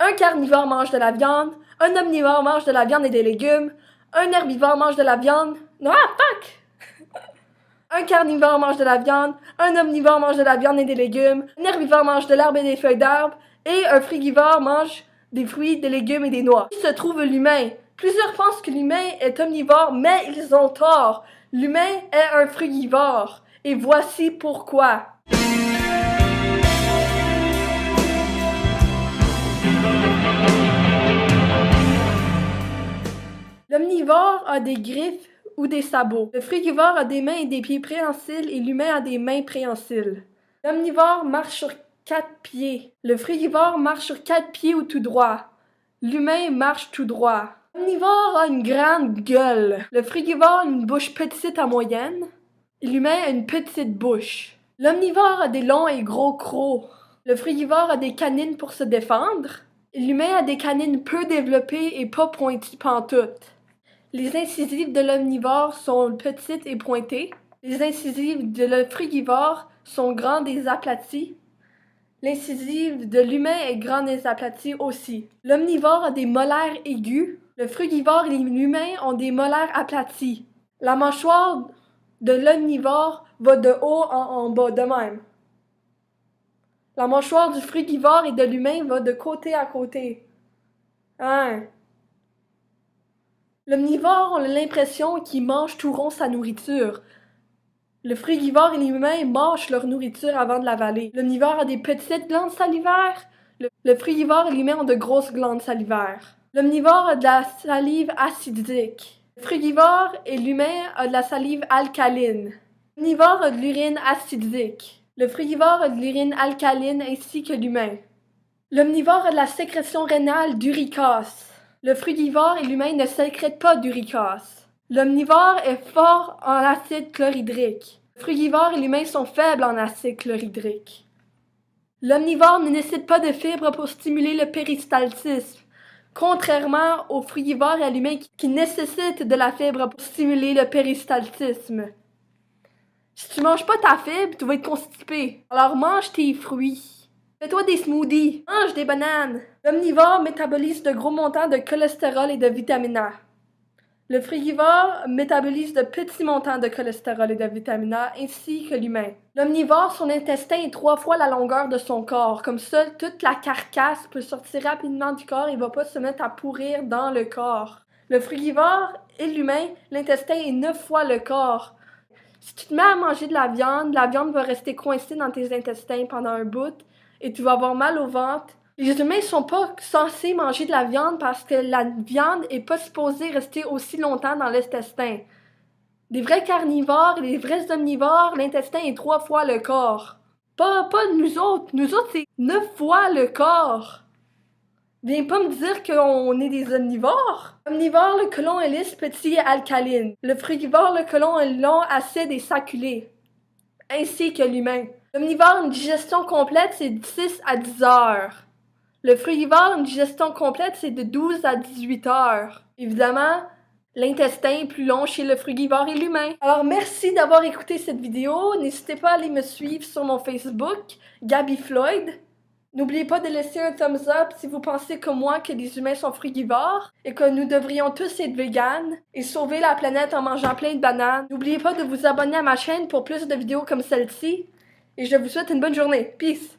Un carnivore mange de la viande. Un omnivore mange de la viande et des légumes. Un herbivore mange de la viande. Ah, fuck! Un carnivore mange de la viande. Un omnivore mange de la viande et des légumes. Un herbivore mange de l'herbe et des feuilles d'arbre. Et un frugivore mange des fruits, des légumes et des noix. Où se trouve l'humain? Plusieurs pensent que l'humain est omnivore, mais ils ont tort. L'humain est un frugivore. Et voici pourquoi. L'omnivore a des griffes ou des sabots. Le frugivore a des mains et des pieds préhensiles et l'humain a des mains préhensiles. L'omnivore marche sur 4 pieds. Le frugivore marche sur 4 pieds ou tout droit. L'humain marche tout droit. L'omnivore a une grande gueule. Le frugivore a une bouche petite à moyenne. L'humain a une petite bouche. L'omnivore a des longs et gros crocs. Le frugivore a des canines pour se défendre. L'humain a des canines peu développées et pas pointues pantoute. Les incisives de l'omnivore sont petites et pointées. Les incisives de le frugivore sont grandes et aplaties. L'incisive de l'humain est grande et aplatie aussi. L'omnivore a des molaires aigus. Le frugivore et l'humain ont des molaires aplatis. La mâchoire de l'omnivore va de haut en bas, de même. La mâchoire du frugivore et de l'humain va de côté à côté. Hein? L'omnivore a l'impression qu'il mange tout rond sa nourriture. Le frugivore et l'humain mâchent leur nourriture avant de l'avaler. L'omnivore a des petites glandes salivaires. Le frugivore et l'humain ont de grosses glandes salivaires. L'omnivore a de la salive acidique. Le frugivore et l'humain ont de la salive alcaline. L'omnivore a de l'urine acidique. Le frugivore a de l'urine alcaline ainsi que l'humain. L'omnivore a de la sécrétion rénale d'uricose. Le frugivore et l'humain ne sécrètent pas d'uricose. L'omnivore est fort en acide chlorhydrique. Le frugivore et l'humain sont faibles en acide chlorhydrique. L'omnivore ne nécessite pas de fibres pour stimuler le péristaltisme, contrairement au frugivore et à l'humain qui nécessitent de la fibre pour stimuler le péristaltisme. Si tu manges pas ta fibre, tu vas être constipé. Alors mange tes fruits. Fais-toi des smoothies. Mange des bananes. L'omnivore métabolise de gros montants de cholestérol et de vitamine A. Le frugivore métabolise de petits montants de cholestérol et de vitamine A, ainsi que l'humain. L'omnivore, son intestin est 3 fois la longueur de son corps. Comme ça, toute la carcasse peut sortir rapidement du corps et va pas se mettre à pourrir dans le corps. Le frugivore et l'humain, l'intestin est 9 fois le corps. Si tu te mets à manger de la viande va rester coincée dans tes intestins pendant un bout et tu vas avoir mal au ventre. Les humains sont pas censés manger de la viande parce que la viande est pas supposée rester aussi longtemps dans l'intestin. Les vrais carnivores et les vrais omnivores, l'intestin est 3 fois le corps. Pas nous autres. Nous autres, c'est 9 fois le corps. Viens pas me dire qu'on est des omnivores. Omnivore, le côlon est lisse, petit et alcaline. Le frugivore, le côlon est long, acide et saculé. Ainsi que l'humain. L'omnivore, une digestion complète, c'est de 6 à 10 heures. Le frugivore, une digestion complète, c'est de 12 à 18 heures. Évidemment, l'intestin est plus long chez le frugivore et l'humain. Alors, merci d'avoir écouté cette vidéo. N'hésitez pas à aller me suivre sur mon Facebook, Gabby Floyd. N'oubliez pas de laisser un thumbs up si vous pensez comme moi que les humains sont frugivores et que nous devrions tous être véganes et sauver la planète en mangeant plein de bananes. N'oubliez pas de vous abonner à ma chaîne pour plus de vidéos comme celle-ci et je vous souhaite une bonne journée. Peace!